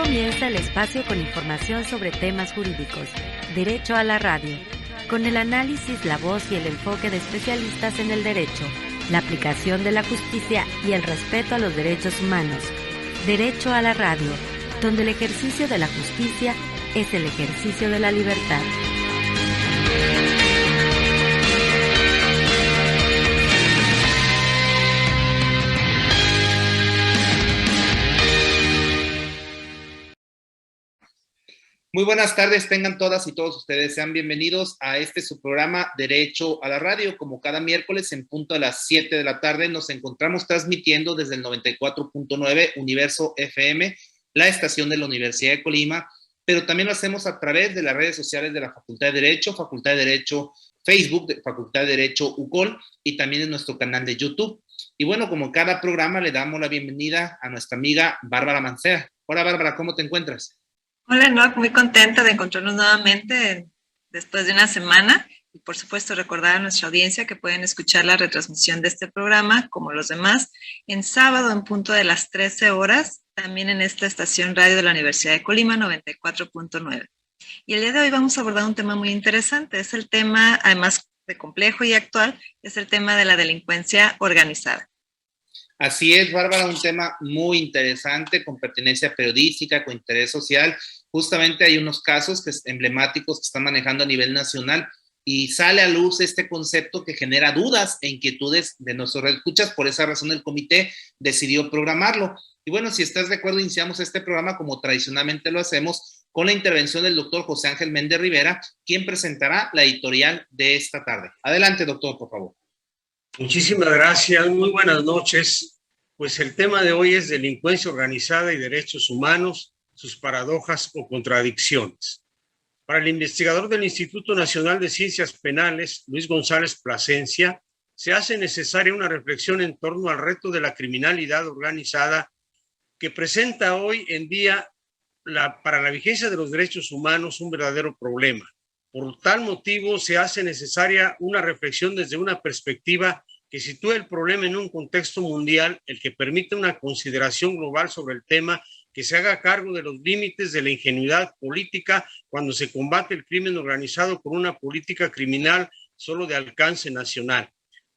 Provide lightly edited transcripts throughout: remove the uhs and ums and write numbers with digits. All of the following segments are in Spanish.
comienza el espacio con información sobre temas jurídicos. Derecho a la radio. Con el análisis, la voz y el enfoque de especialistas en el derecho, la aplicación de la justicia y el respeto a los derechos humanos. Derecho a la radio, donde el ejercicio de la justicia es el ejercicio de la libertad. Muy buenas tardes, tengan todas y todos ustedes. Sean bienvenidos a su programa Derecho a la Radio. Como cada miércoles en punto a las 7 de la tarde nos encontramos transmitiendo desde el 94.9 Universo FM, la estación de la Universidad de Colima, pero también lo hacemos a través de las redes sociales de la Facultad de Derecho Facebook, de Facultad de Derecho UCOL y también en nuestro canal de YouTube. Y bueno, como cada programa le damos la bienvenida a nuestra amiga Bárbara Mancera. Hola Bárbara, ¿cómo te encuentras? Hola, Enoch, muy contenta de encontrarnos nuevamente después de una semana y por supuesto recordar a nuestra audiencia que pueden escuchar la retransmisión de este programa, como los demás, en sábado en punto de las 13 horas, también en esta estación radio de la Universidad de Colima 94.9. Y el día de hoy vamos a abordar un tema muy interesante, es el tema, además de complejo y actual, es el tema de la delincuencia organizada. Así es, Bárbara, un tema muy interesante, con pertenencia periodística, con interés social. Justamente hay unos casos emblemáticos que están manejando a nivel nacional y sale a luz este concepto que genera dudas e inquietudes de nuestros escuchas. Por esa razón el comité decidió programarlo. Y bueno, si estás de acuerdo, iniciamos este programa como tradicionalmente lo hacemos con la intervención del doctor José Ángel Méndez Rivera, quien presentará la editorial de esta tarde. Adelante, doctor, por favor. Muchísimas gracias, muy buenas noches. Pues el tema de hoy es delincuencia organizada y derechos humanos, sus paradojas o contradicciones. Para el investigador del Instituto Nacional de Ciencias Penales, Luis González Plasencia, se hace necesaria una reflexión en torno al reto de la criminalidad organizada que presenta hoy en día para la vigencia de los derechos humanos un verdadero problema. Por tal motivo, se hace necesaria una reflexión desde una perspectiva que sitúe el problema en un contexto mundial, el que permite una consideración global sobre el tema, que se haga cargo de los límites de la ingenuidad política cuando se combate el crimen organizado con una política criminal solo de alcance nacional,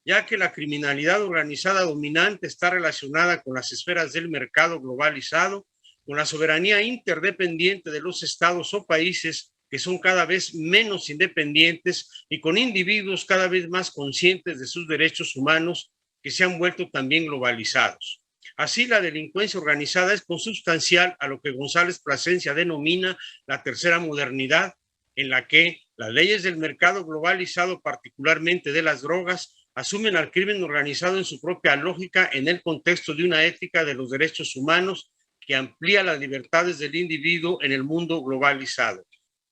ya que la criminalidad organizada dominante está relacionada con las esferas del mercado globalizado, con la soberanía interdependiente de los estados o países que son cada vez menos independientes y con individuos cada vez más conscientes de sus derechos humanos que se han vuelto también globalizados. Así, la delincuencia organizada es consubstancial a lo que González Plasencia denomina la tercera modernidad, en la que las leyes del mercado globalizado, particularmente de las drogas, asumen al crimen organizado en su propia lógica en el contexto de una ética de los derechos humanos que amplía las libertades del individuo en el mundo globalizado.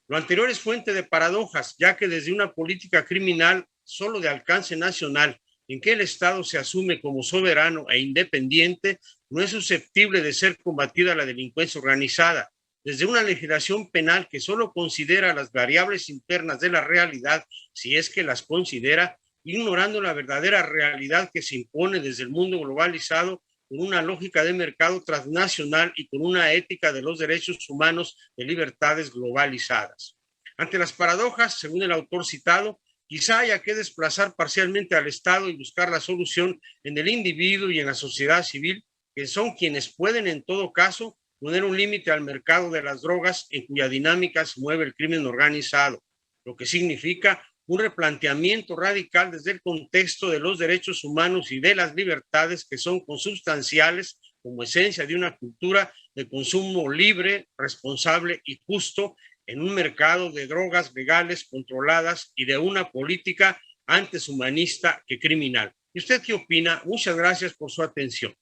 Lo anterior es fuente de paradojas, ya que desde una política criminal solo de alcance nacional, en que el Estado se asume como soberano e independiente, no es susceptible de ser combatida la delincuencia organizada. Desde una legislación penal que solo considera las variables internas de la realidad, si es que las considera, ignorando la verdadera realidad que se impone desde el mundo globalizado, con una lógica de mercado transnacional y con una ética de los derechos humanos de libertades globalizadas. Ante las paradojas, según el autor citado, quizá haya que desplazar parcialmente al Estado y buscar la solución en el individuo y en la sociedad civil, que son quienes pueden en todo caso poner un límite al mercado de las drogas en cuya dinámica se mueve el crimen organizado, lo que significa un replanteamiento radical desde el contexto de los derechos humanos y de las libertades que son consubstanciales como esencia de una cultura de consumo libre, responsable y justo en un mercado de drogas legales, controladas y de una política antes humanista que criminal. ¿Y usted qué opina? Muchas gracias por su atención.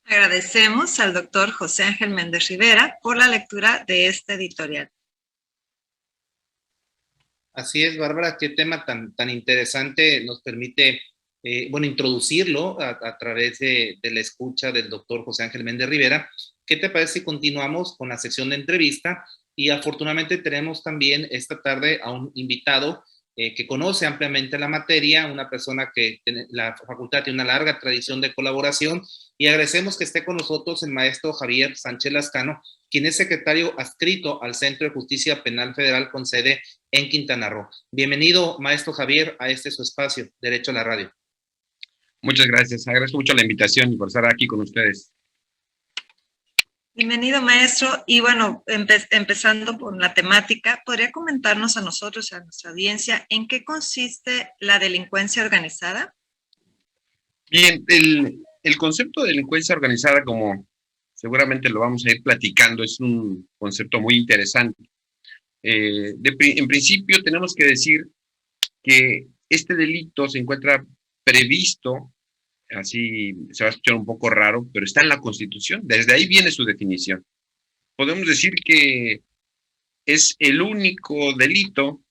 Agradecemos al doctor José Ángel Méndez Rivera por la lectura de esta editorial. Así es, Bárbara, qué tema tan interesante nos permite, introducirlo a través de la escucha del doctor José Ángel Méndez Rivera. ¿Qué te parece si continuamos con la sección de entrevista? Y afortunadamente tenemos también esta tarde a un invitado que conoce ampliamente la materia, una persona que la facultad tiene una larga tradición de colaboración, y agradecemos que esté con nosotros el maestro Javier Sánchez Lascano, quien es secretario adscrito al Centro de Justicia Penal Federal con sede en Quintana Roo. Bienvenido, maestro Javier, a este su espacio, Derecho a la Radio. Muchas gracias, agradezco mucho la invitación y por estar aquí con ustedes. Bienvenido, maestro. Y bueno, empezando por la temática, ¿podría comentarnos a nosotros, a nuestra audiencia, en qué consiste la delincuencia organizada? Bien, el concepto de delincuencia organizada, como seguramente lo vamos a ir platicando, es un concepto muy interesante. En principio tenemos que decir que este delito se encuentra previsto, así se va a escuchar un poco raro, pero está en la Constitución, desde ahí viene su definición. Podemos decir que es el único delito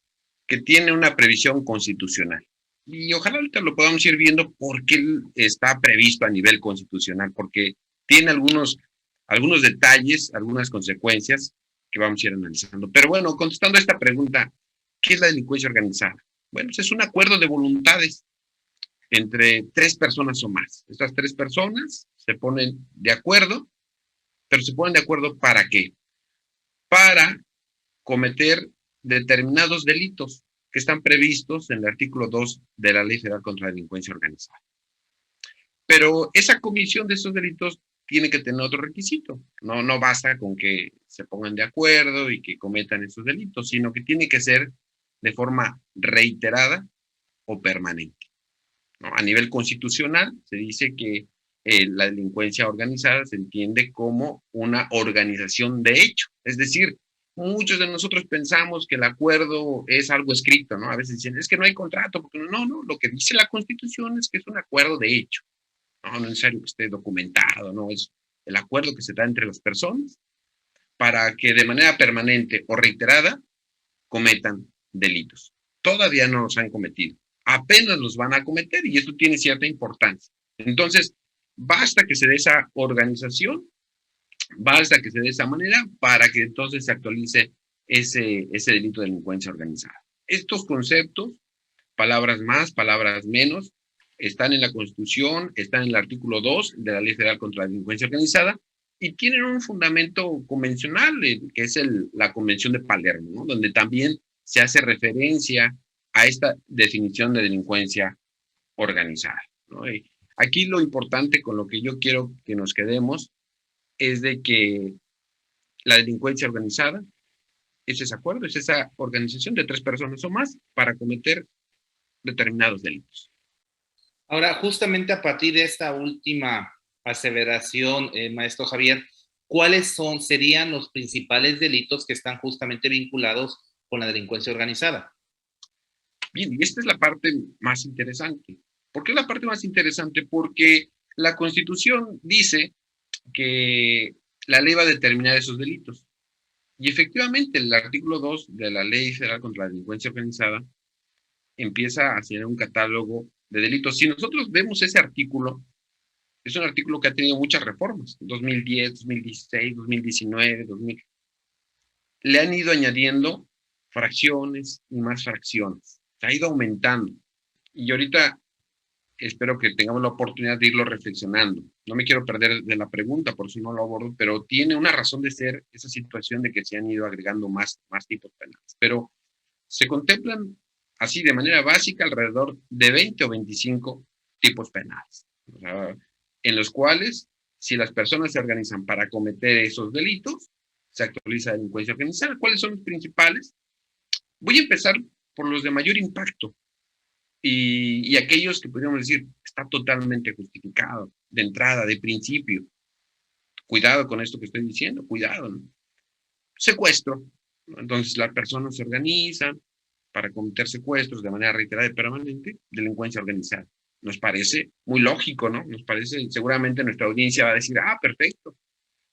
que tiene una previsión constitucional. Y ojalá ahorita lo podamos ir viendo por qué está previsto a nivel constitucional, porque tiene algunos detalles, algunas consecuencias que vamos a ir analizando. Pero bueno, contestando a esta pregunta, ¿qué es la delincuencia organizada? Bueno, pues es un acuerdo de voluntades entre 3 personas o más. Estas 3 personas se ponen de acuerdo, pero se ponen de acuerdo ¿para qué? Para cometer determinados delitos que están previstos en el artículo 2 de la Ley Federal contra la Delincuencia Organizada. Pero esa comisión de esos delitos tiene que tener otro requisito. No basta con que se pongan de acuerdo y que cometan esos delitos, sino que tiene que ser de forma reiterada o permanente. ¿No? A nivel constitucional se dice que la delincuencia organizada se entiende como una organización de hecho. Es decir, muchos de nosotros pensamos que el acuerdo es algo escrito, ¿no? A veces dicen, es que no hay contrato, porque no, lo que dice la Constitución es que es un acuerdo de hecho. No es necesario que esté documentado, ¿no? Es el acuerdo que se da entre las personas para que de manera permanente o reiterada cometan delitos. Todavía no los han cometido. Apenas los van a cometer y esto tiene cierta importancia. Entonces, basta que se dé esa organización, basta que se dé esa manera para que entonces se actualice ese delito de delincuencia organizada. Estos conceptos, palabras más, palabras menos, están en la Constitución, están en el artículo 2 de la Ley Federal contra la Delincuencia Organizada y tienen un fundamento convencional, que es la Convención de Palermo, ¿no? Donde también se hace referencia a esta definición de delincuencia organizada, ¿no? Y aquí lo importante con lo que yo quiero que nos quedemos es de que la delincuencia organizada es ese acuerdo, es esa organización de 3 personas o más para cometer determinados delitos. Ahora, justamente a partir de esta última aseveración, maestro Javier, ¿cuáles serían los principales delitos que están justamente vinculados con la delincuencia organizada? Bien, y esta es la parte más interesante. ¿Por qué la parte más interesante? Porque la Constitución dice que la ley va a determinar esos delitos. Y efectivamente, el artículo 2 de la Ley Federal contra la Delincuencia Organizada empieza a hacer un catálogo de delitos. Si nosotros vemos ese artículo, es un artículo que ha tenido muchas reformas, 2010, 2016, 2019, 2000. Le han ido añadiendo fracciones y más fracciones. Se ha ido aumentando. Y ahorita espero que tengamos la oportunidad de irlo reflexionando. No me quiero perder de la pregunta, por si no lo abordo, pero tiene una razón de ser esa situación de que se han ido agregando más tipos penales. Pero se contemplan así de manera básica alrededor de 20 o 25 tipos penales, o sea, en los cuales, si las personas se organizan para cometer esos delitos, se actualiza la delincuencia organizada. ¿Cuáles son los principales? Voy a empezar por los de mayor impacto y aquellos que podríamos decir está totalmente justificado de entrada, de principio. Cuidado con esto que estoy diciendo, cuidado, ¿no? Secuestro. Entonces las personas se organizan para cometer secuestros de manera reiterada y permanente, delincuencia organizada. Nos parece muy lógico, ¿no? Nos parece, seguramente nuestra audiencia va a decir, perfecto.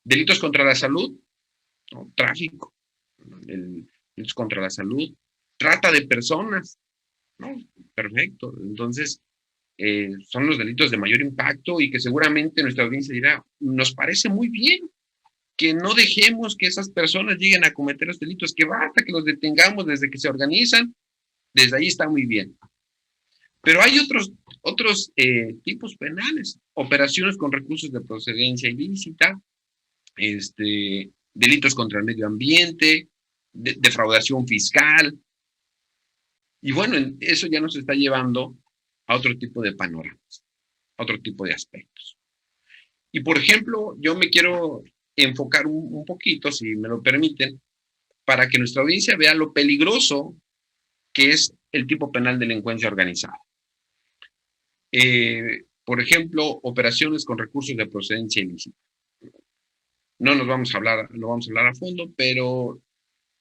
Delitos contra la salud, ¿no? Tráfico, delitos contra la salud, trata de personas, ¿no? Perfecto. Entonces, son los delitos de mayor impacto y que seguramente nuestra audiencia dirá, nos parece muy bien que no dejemos que esas personas lleguen a cometer los delitos, que basta que los detengamos desde que se organizan Desde ahí está muy bien. Pero hay otros tipos penales, operaciones con recursos de procedencia ilícita, delitos contra el medio ambiente, defraudación fiscal. Y bueno, eso ya nos está llevando a otro tipo de panoramas, a otro tipo de aspectos. Y por ejemplo, yo me quiero enfocar un poquito, si me lo permiten, para que nuestra audiencia vea lo peligroso que es el tipo penal de delincuencia organizada. Por ejemplo, operaciones con recursos de procedencia ilícita. No lo vamos a hablar a fondo, pero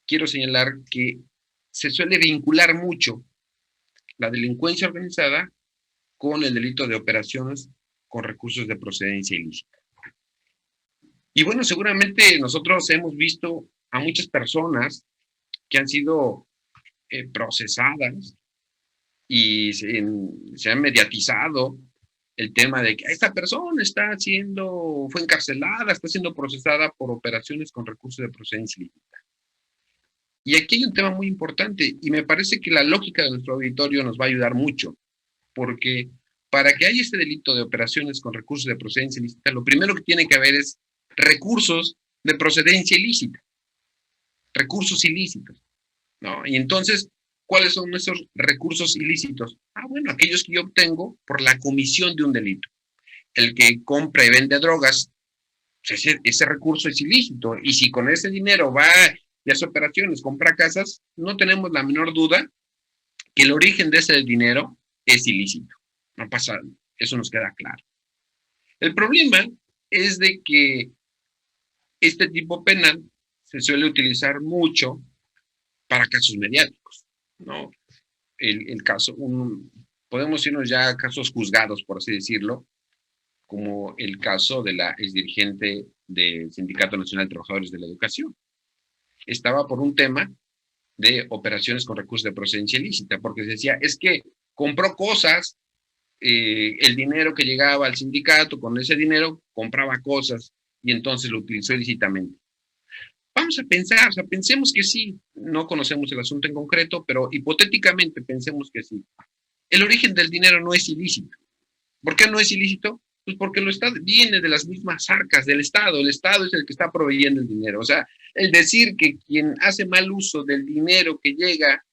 quiero señalar que se suele vincular mucho la delincuencia organizada con el delito de operaciones con recursos de procedencia ilícita. Y bueno, seguramente nosotros hemos visto a muchas personas que han sido procesadas y se han mediatizado el tema de que esta persona fue encarcelada, está siendo procesada por operaciones con recursos de procedencia ilícita. Y aquí hay un tema muy importante y me parece que la lógica de nuestro auditorio nos va a ayudar mucho, porque para que haya este delito de operaciones con recursos de procedencia ilícita, lo primero que tiene que haber es recursos de procedencia ilícita, recursos ilícitos, ¿no? Y entonces, ¿cuáles son esos recursos ilícitos? Bueno, aquellos que yo obtengo por la comisión de un delito. El que compra y vende drogas, pues ese recurso es ilícito. Y si con ese dinero va y hace operaciones, compra casas, no tenemos la menor duda que el origen de ese dinero es ilícito. No pasa, eso nos queda claro. El problema es de que este tipo penal se suele utilizar mucho para casos mediáticos, ¿no? El caso, podemos irnos ya a casos juzgados, por así decirlo, como el caso de la exdirigente del Sindicato Nacional de Trabajadores de la Educación. Estaba por un tema de operaciones con recursos de procedencia ilícita, porque se decía, es que compró cosas, el dinero que llegaba al sindicato, con ese dinero compraba cosas y entonces lo utilizó ilícitamente. Vamos a pensar, o sea, pensemos que sí, no conocemos el asunto en concreto, pero hipotéticamente pensemos que sí. El origen del dinero no es ilícito. ¿Por qué no es ilícito? Pues porque viene de las mismas arcas del Estado. El Estado es el que está proveyendo el dinero. O sea, el decir que quien hace mal uso del dinero que llega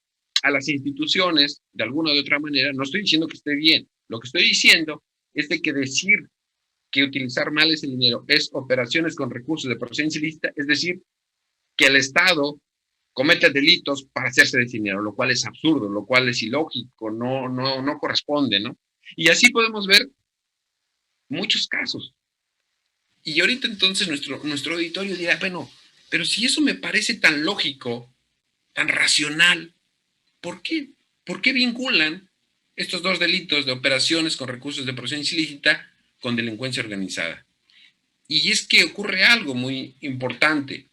a las instituciones, de alguna u otra manera, no estoy diciendo que esté bien. Lo que estoy diciendo es de que decir que utilizar mal ese dinero es operaciones con recursos de procedencia ilícita, es decir, que el Estado comete delitos para hacerse de dinero, lo cual es absurdo, lo cual es ilógico, no corresponde, ¿no? Y así podemos ver muchos casos. Y ahorita entonces nuestro auditorio dirá, bueno, pero si eso me parece tan lógico, tan racional, ¿por qué? ¿Por qué vinculan estos dos delitos de operaciones con recursos de procedencia ilícita con delincuencia organizada? Y es que ocurre algo muy importante.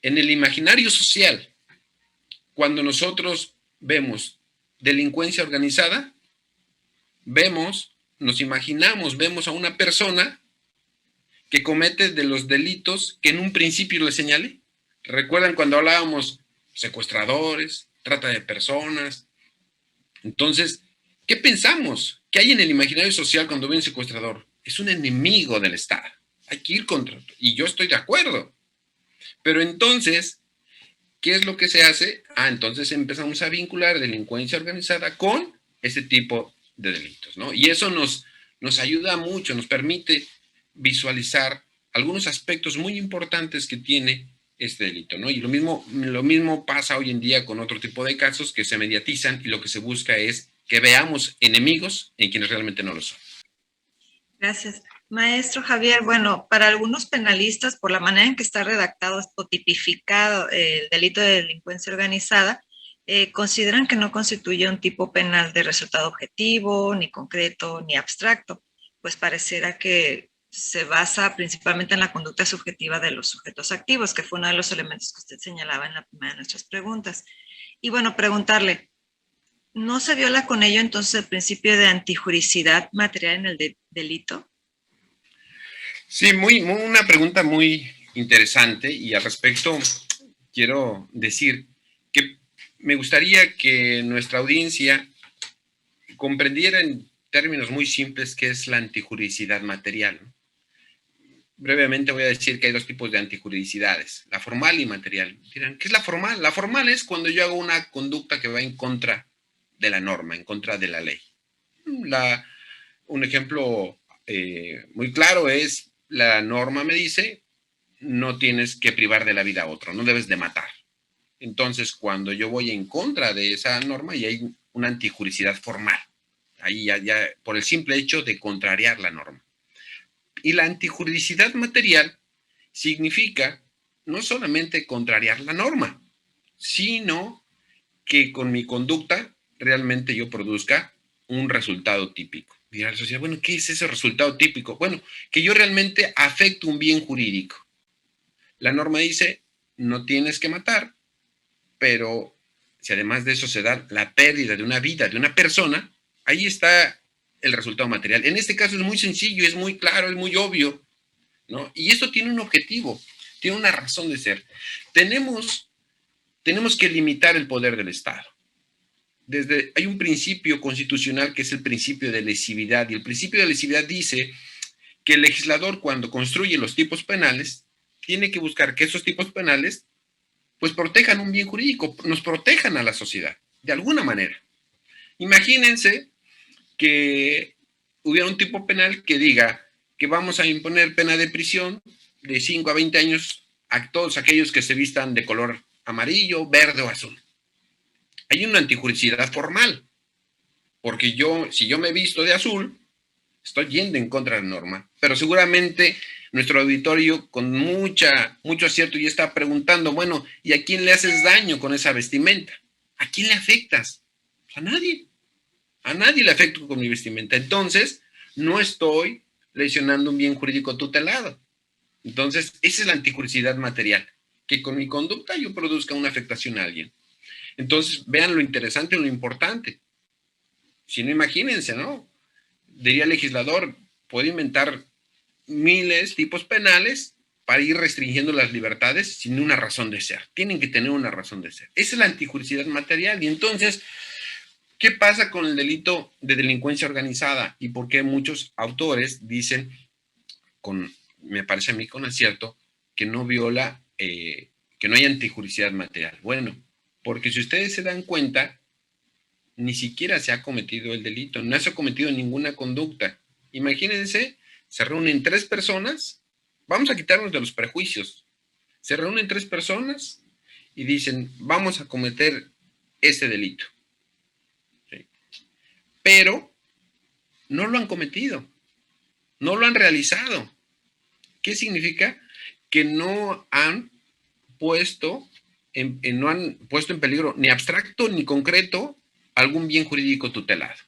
En el imaginario social, cuando nosotros vemos delincuencia organizada, nos imaginamos, vemos a una persona que comete de los delitos que en un principio le señalé. ¿Recuerdan cuando hablábamos secuestradores, trata de personas? Entonces, ¿qué pensamos? ¿Qué hay en el imaginario social cuando ve un secuestrador? Es un enemigo del Estado. Hay que ir contra. Y yo estoy de acuerdo. Pero entonces, ¿qué es lo que se hace? Entonces empezamos a vincular delincuencia organizada con ese tipo de delitos, ¿no? Y eso nos ayuda mucho, nos permite visualizar algunos aspectos muy importantes que tiene este delito, ¿no? Y lo mismo pasa hoy en día con otro tipo de casos que se mediatizan y lo que se busca es que veamos enemigos en quienes realmente no lo son. Gracias. Maestro Javier, bueno, para algunos penalistas, por la manera en que está redactado o tipificado el delito de delincuencia organizada, consideran que no constituye un tipo penal de resultado objetivo, ni concreto, ni abstracto, pues pareciera que se basa principalmente en la conducta subjetiva de los sujetos activos, que fue uno de los elementos que usted señalaba en la primera de nuestras preguntas. Y bueno, preguntarle, ¿no se viola con ello entonces el principio de antijuricidad material en el delito? Sí, una pregunta muy interesante y al respecto quiero decir que me gustaría que nuestra audiencia comprendiera en términos muy simples qué es la antijuridicidad material. Brevemente voy a decir que hay dos tipos de antijuridicidades, la formal y material. Dirán, ¿qué es la formal? La formal es cuando yo hago una conducta que va en contra de la norma, en contra de la ley. Un ejemplo muy claro es, la norma me dice, no tienes que privar de la vida a otro, no debes de matar. Entonces, cuando yo voy en contra de esa norma, y hay una antijuridicidad formal. Ahí ya por el simple hecho de contrariar la norma. Y la antijuridicidad material significa no solamente contrariar la norma, sino que con mi conducta realmente yo produzca un resultado típico. Dirá la sociedad, bueno, ¿qué es ese resultado típico? Bueno, que yo realmente afecto un bien jurídico. La norma dice, no tienes que matar, pero si además de eso se da la pérdida de una vida, de una persona, ahí está el resultado material. En este caso es muy sencillo, es muy claro, es muy obvio, ¿no? Y esto tiene un objetivo, tiene una razón de ser. Tenemos que limitar el poder del Estado. Hay un principio constitucional que es el principio de lesividad, y el principio de lesividad dice que el legislador, cuando construye los tipos penales, tiene que buscar que esos tipos penales pues protejan un bien jurídico, nos protejan a la sociedad, de alguna manera. Imagínense que hubiera un tipo penal que diga que vamos a imponer pena de prisión de 5 a 20 años a todos aquellos que se vistan de color amarillo, verde o azul. Hay una antijuridicidad formal, porque si yo me visto de azul, estoy yendo en contra de la norma, pero seguramente nuestro auditorio con mucho acierto ya está preguntando, bueno, ¿y a quién le haces daño con esa vestimenta? ¿A quién le afectas? A nadie. A nadie le afecto con mi vestimenta. Entonces, no estoy lesionando un bien jurídico tutelado. Entonces, esa es la antijuridicidad material, que con mi conducta yo produzca una afectación a alguien. Entonces, vean lo interesante y lo importante. Si no, imagínense, ¿no? Diría el legislador, puede inventar miles de tipos penales para ir restringiendo las libertades sin una razón de ser. Tienen que tener una razón de ser. Esa es la antijuridicidad material. Y entonces, ¿qué pasa con el delito de delincuencia organizada? ¿Y por qué muchos autores dicen, me parece a mí con acierto, que no viola, que no hay antijuridicidad material? Bueno, porque si ustedes se dan cuenta, ni siquiera se ha cometido el delito, no se ha cometido ninguna conducta. Imagínense, se reúnen 3 personas, vamos a quitarnos de los prejuicios, se reúnen 3 personas y dicen, vamos a cometer ese delito. ¿Sí? Pero no lo han cometido, no lo han realizado. ¿Qué significa? Que no han puesto en peligro ni abstracto ni concreto algún bien jurídico tutelado.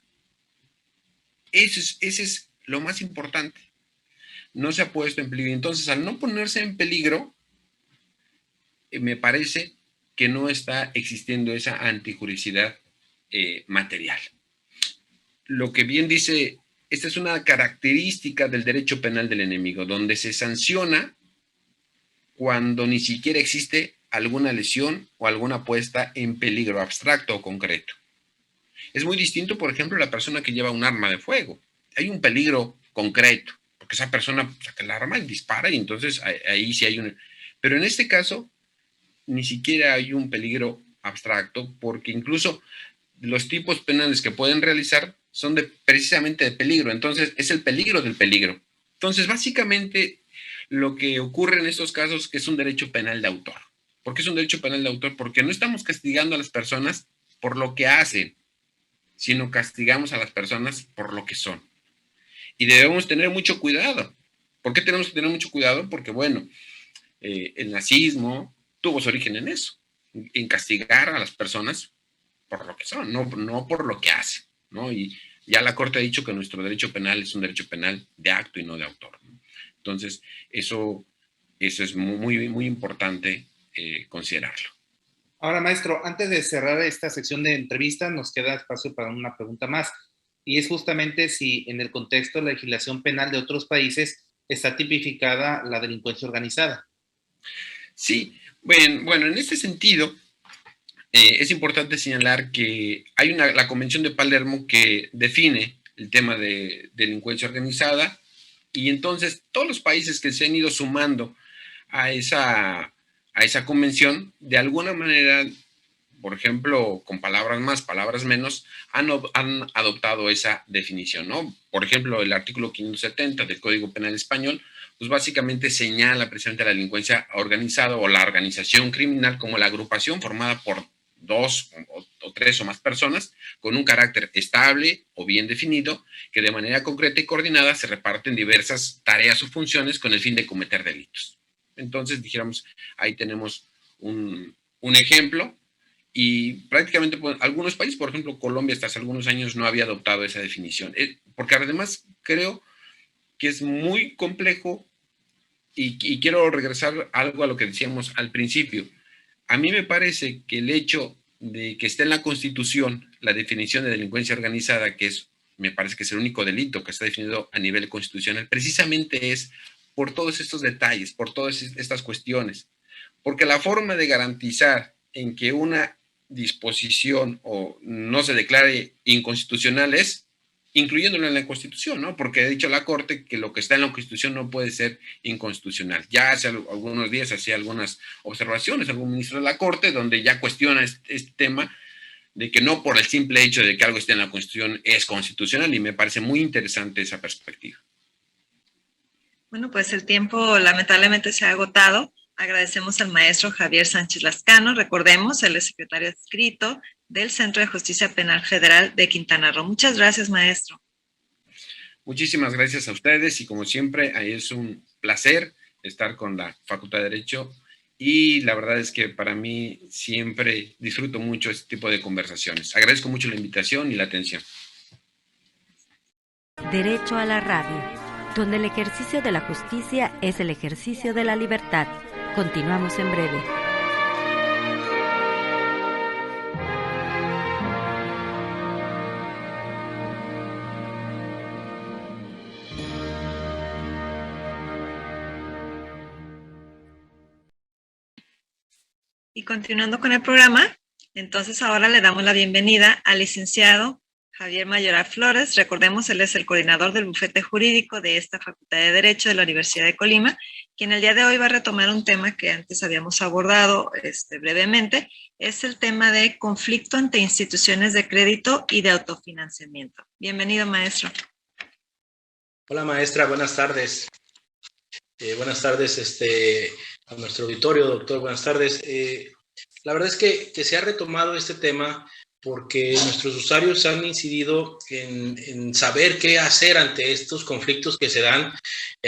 Ese es lo más importante. No se ha puesto en peligro. Entonces, al no ponerse en peligro, me parece que no está existiendo esa antijuridicidad material. Lo que bien dice, esta es una característica del derecho penal del enemigo, donde se sanciona cuando ni siquiera existe alguna lesión o alguna puesta en peligro abstracto o concreto. Es muy distinto, por ejemplo, la persona que lleva un arma de fuego. Hay un peligro concreto, porque esa persona saca el arma y dispara, y entonces ahí sí hay un... Pero en este caso, ni siquiera hay un peligro abstracto, porque incluso los tipos penales que pueden realizar son precisamente de peligro. Entonces, es el peligro del peligro. Entonces, básicamente, lo que ocurre en estos casos es que es un derecho penal de autor. ¿Por qué es un derecho penal de autor? Porque no estamos castigando a las personas por lo que hacen, sino castigamos a las personas por lo que son. Y debemos tener mucho cuidado. ¿Por qué tenemos que tener mucho cuidado? Porque, bueno, el nazismo tuvo su origen en eso, en castigar a las personas por lo que son, no por lo que hacen, ¿no? Y ya la Corte ha dicho que nuestro derecho penal es un derecho penal de acto y no de autor, ¿no? Entonces, eso es muy, muy importante considerarlo. Ahora, maestro, antes de cerrar esta sección de entrevistas, nos queda espacio para una pregunta más. Y es justamente si en el contexto de la legislación penal de otros países está tipificada la delincuencia organizada. Sí, bueno, en este sentido, es importante señalar que hay la Convención de Palermo que define el tema de delincuencia organizada, y entonces todos los países que se han ido sumando a esa convención, de alguna manera, por ejemplo, con palabras más, palabras menos, han adoptado esa definición, ¿no? Por ejemplo, el artículo 570 del Código Penal Español, pues básicamente señala precisamente la delincuencia organizada o la organización criminal como la agrupación formada por 2 o 3 o más personas con un carácter estable o bien definido, que de manera concreta y coordinada se reparten diversas tareas o funciones con el fin de cometer delitos. Entonces, dijéramos, ahí tenemos un ejemplo, y prácticamente pues, algunos países, por ejemplo, Colombia hasta hace algunos años no había adoptado esa definición, porque además creo que es muy complejo, y quiero regresar algo a lo que decíamos al principio. A mí me parece que el hecho de que esté en la Constitución la definición de delincuencia organizada, que me parece que es el único delito que está definido a nivel constitucional, precisamente es por todos estos detalles, por todas estas cuestiones. Porque la forma de garantizar en que una disposición o no se declare inconstitucional es incluyéndolo en la Constitución, ¿no? Porque ha dicho la Corte que lo que está en la Constitución no puede ser inconstitucional. Ya hace algunos días hacía algunas observaciones algún ministro de la Corte donde ya cuestiona este tema de que no por el simple hecho de que algo esté en la Constitución es constitucional, y me parece muy interesante esa perspectiva. Bueno, pues el tiempo lamentablemente se ha agotado. Agradecemos al maestro Javier Sánchez Lascano. Recordemos, él es secretario adscrito del Centro de Justicia Penal Federal de Quintana Roo. Muchas gracias, maestro. Muchísimas gracias a ustedes, y como siempre, ahí es un placer estar con la Facultad de Derecho, y la verdad es que para mí siempre disfruto mucho este tipo de conversaciones. Agradezco mucho la invitación y la atención. Derecho a la radio, donde el ejercicio de la justicia es el ejercicio de la libertad. Continuamos en breve. Y continuando con el programa, entonces ahora le damos la bienvenida al licenciado Javier Mayoral Flores. Recordemos, él es el coordinador del bufete jurídico de esta Facultad de Derecho de la Universidad de Colima, quien el día de hoy va a retomar un tema que antes habíamos abordado brevemente. Es el tema de conflicto ante instituciones de crédito y de autofinanciamiento. Bienvenido, maestro. Hola, maestra, buenas tardes. Buenas tardes a nuestro auditorio, doctor, buenas tardes. La verdad es que se ha retomado este tema porque nuestros usuarios han incidido en saber qué hacer ante estos conflictos que se dan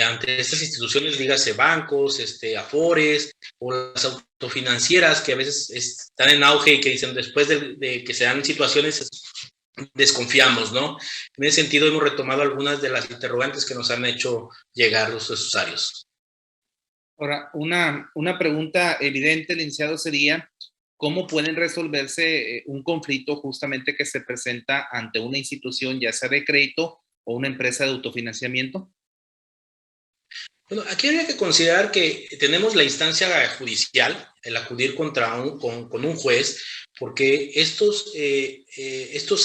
ante estas instituciones, dígase bancos, afores o las autofinancieras, que a veces están en auge y que dicen después de que se dan situaciones desconfiamos, ¿no? En ese sentido hemos retomado algunas de las interrogantes que nos han hecho llegar los usuarios. Ahora, una pregunta evidente, licenciado, sería ¿cómo pueden resolverse un conflicto justamente que se presenta ante una institución, ya sea de crédito o una empresa de autofinanciamiento? Bueno, aquí habría que considerar que tenemos la instancia judicial, el acudir con un juez, porque estos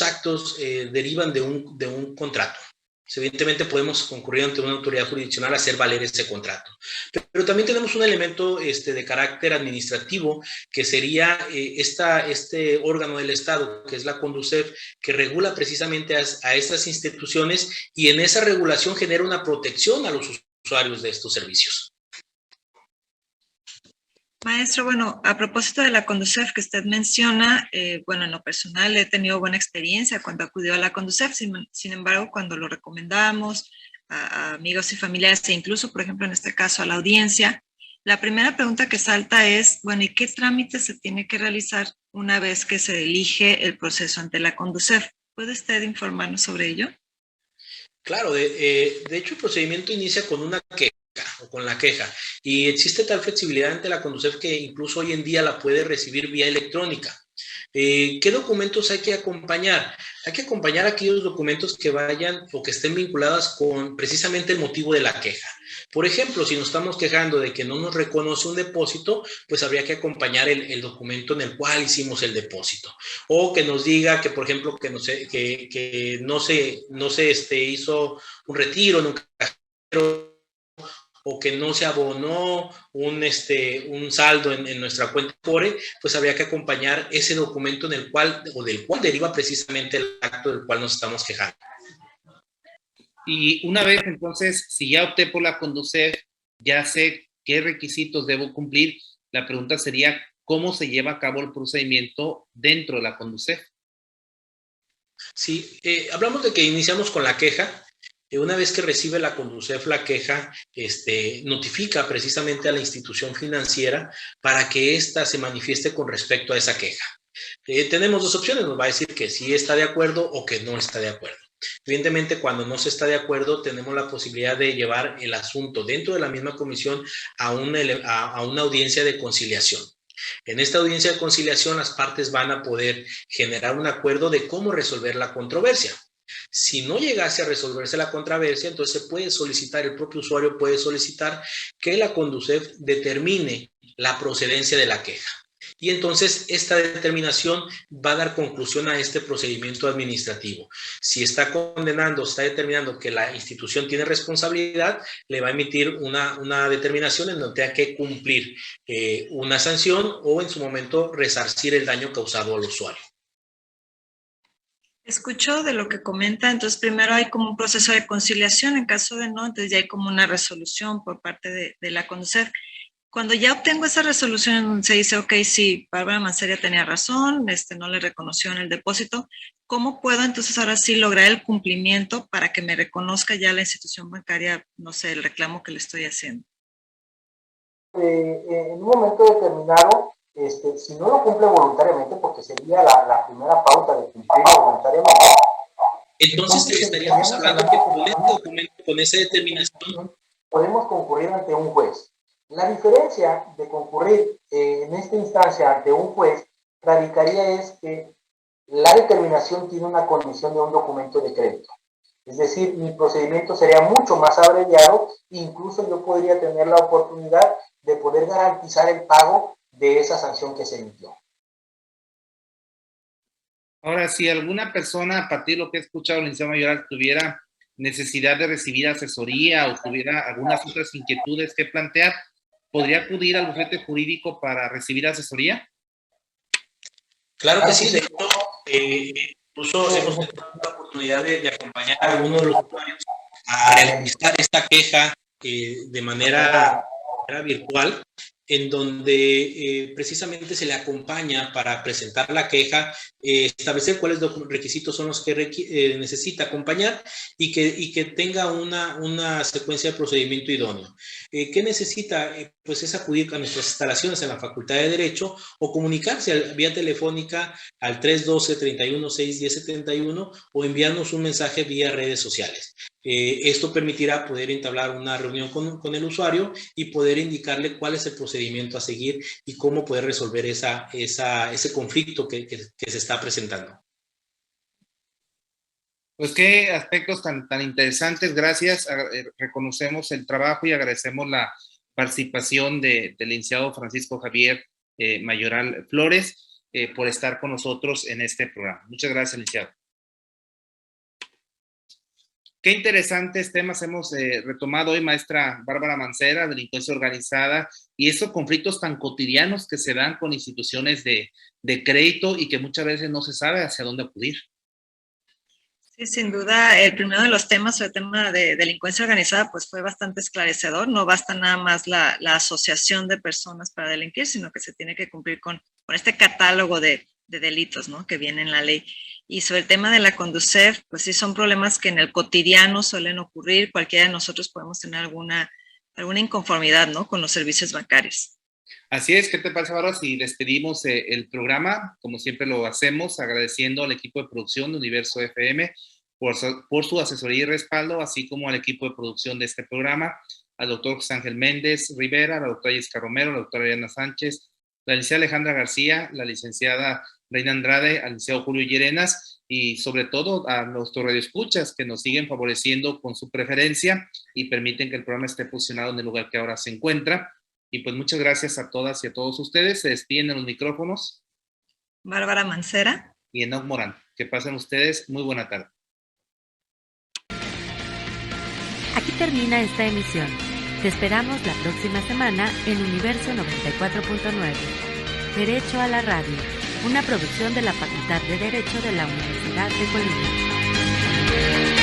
actos derivan de un contrato. Evidentemente podemos concurrir ante una autoridad jurisdiccional a hacer valer ese contrato. Pero también tenemos un elemento de carácter administrativo, que sería este órgano del Estado, que es la CONDUCEF, que regula precisamente a estas instituciones, y en esa regulación genera una protección a los usuarios de estos servicios. Maestro, bueno, a propósito de la CONDUCEF que usted menciona, bueno, en lo personal he tenido buena experiencia cuando acudió a la CONDUCEF, sin embargo, cuando lo recomendamos a amigos y familiares, e incluso, por ejemplo, en este caso a la audiencia, la primera pregunta que salta es, bueno, ¿y qué trámite se tiene que realizar una vez que se elige el proceso ante la CONDUCEF? ¿Puede usted informarnos sobre ello? Claro, de hecho el procedimiento inicia con una queja o con la queja, y existe tal flexibilidad ante la CONDUCEF que incluso hoy en día la puede recibir vía electrónica. ¿Qué documentos hay que acompañar? Hay que acompañar aquellos documentos que vayan o que estén vinculados con precisamente el motivo de la queja. Por ejemplo, si nos estamos quejando de que no nos reconoce un depósito, pues habría que acompañar el documento en el cual hicimos el depósito. O que nos diga que, por ejemplo, que no se hizo un retiro en un cajero, o que no se abonó un saldo en nuestra cuenta Core, pues habría que acompañar ese documento del cual deriva precisamente el acto del cual nos estamos quejando. Y una vez entonces, si ya opté por la Conducef, ya sé qué requisitos debo cumplir, la pregunta sería, ¿cómo se lleva a cabo el procedimiento dentro de la Conducef? Sí, hablamos de que iniciamos con la queja. Una vez que recibe la Conducef la queja, notifica precisamente a la institución financiera para que ésta se manifieste con respecto a esa queja. Tenemos dos opciones, nos va a decir que sí está de acuerdo o que no está de acuerdo. Evidentemente, cuando no se está de acuerdo, tenemos la posibilidad de llevar el asunto dentro de la misma comisión a una audiencia de conciliación. En esta audiencia de conciliación, las partes van a poder generar un acuerdo de cómo resolver la controversia. Si no llegase a resolverse la controversia, entonces el propio usuario puede solicitar que la Conducef determine la procedencia de la queja. Y entonces esta determinación va a dar conclusión a este procedimiento administrativo. Si está determinando que la institución tiene responsabilidad, le va a emitir una determinación en donde hay que cumplir una sanción o en su momento resarcir el daño causado al usuario. Escucho de lo que comenta, entonces primero hay como un proceso de conciliación, en caso de no, entonces ya hay como una resolución por parte de la Conducef. Cuando ya obtengo esa resolución, se dice, ok, sí, Bárbara Manceria tenía razón, no le reconoció en el depósito, ¿cómo puedo entonces ahora sí lograr el cumplimiento para que me reconozca ya la institución bancaria, no sé, el reclamo que le estoy haciendo? En un momento determinado, si no lo cumple voluntariamente, porque sería la primera pauta de cumplirlo voluntariamente. Entonces estaríamos hablando que con este documento, con esa determinación, podemos concurrir ante un juez. La diferencia de concurrir en esta instancia ante un juez radicaría es que la determinación tiene una condición de un documento de crédito. Es decir, mi procedimiento sería mucho más abreviado, incluso yo podría tener la oportunidad de poder garantizar el pago de esa sanción que se emitió. Ahora, si alguna persona, a partir de lo que he escuchado, el licenciado Mayoral, tuviera necesidad de recibir asesoría o tuviera algunas otras inquietudes que plantear, ¿podría acudir al bufete jurídico para recibir asesoría? Claro que sí, de hecho, incluso hemos tenido la oportunidad de acompañar a algunos de los usuarios a realizar esta queja de manera virtual, en donde precisamente se le acompaña para presentar la queja, establecer cuáles requisitos son los que necesita acompañar y que tenga una secuencia de procedimiento idóneo. ¿Qué necesita? Pues es acudir a nuestras instalaciones en la Facultad de Derecho o comunicarse vía telefónica al 312-31-610-71 o enviarnos un mensaje vía redes sociales. Esto permitirá poder entablar una reunión con el usuario y poder indicarle cuál es el procedimiento a seguir y cómo poder resolver ese conflicto que se está presentando. Pues qué aspectos tan interesantes. Gracias. Reconocemos el trabajo y agradecemos la participación del licenciado Francisco Javier Mayoral Flores por estar con nosotros en este programa. Muchas gracias, licenciado. Qué interesantes temas hemos retomado hoy, maestra Bárbara Mancera, delincuencia organizada, y esos conflictos tan cotidianos que se dan con instituciones de crédito y que muchas veces no se sabe hacia dónde acudir. Sí, sin duda, el primero de los temas, el tema de delincuencia organizada, pues fue bastante esclarecedor. No basta nada más la asociación de personas para delinquir, sino que se tiene que cumplir con este catálogo de delitos, ¿no?, que viene en la ley. Y sobre el tema de la Conducef, pues sí son problemas que en el cotidiano suelen ocurrir. Cualquiera de nosotros podemos tener alguna inconformidad, ¿no?, con los servicios bancarios. Así es. ¿Qué te parece, Bárbara, si despedimos el programa, como siempre lo hacemos, agradeciendo al equipo de producción de Universo FM por su asesoría y respaldo, así como al equipo de producción de este programa, al doctor José Ángel Méndez Rivera, a la doctora Jessica Romero, a la doctora Ariana Sánchez, la licenciada Alejandra García, la licenciada Reina Andrade, al licenciado Julio Llerenas, y sobre todo a nuestros radioescuchas que nos siguen favoreciendo con su preferencia y permiten que el programa esté posicionado en el lugar que ahora se encuentra. Y pues muchas gracias a todas y a todos ustedes. Se despiden en los micrófonos Bárbara Mancera y Enoc Morán. Que pasen ustedes muy buena tarde. Aquí termina esta emisión. Te esperamos la próxima semana en Universo 94.9. Derecho a la Radio, una producción de la Facultad de Derecho de la Universidad de Colima.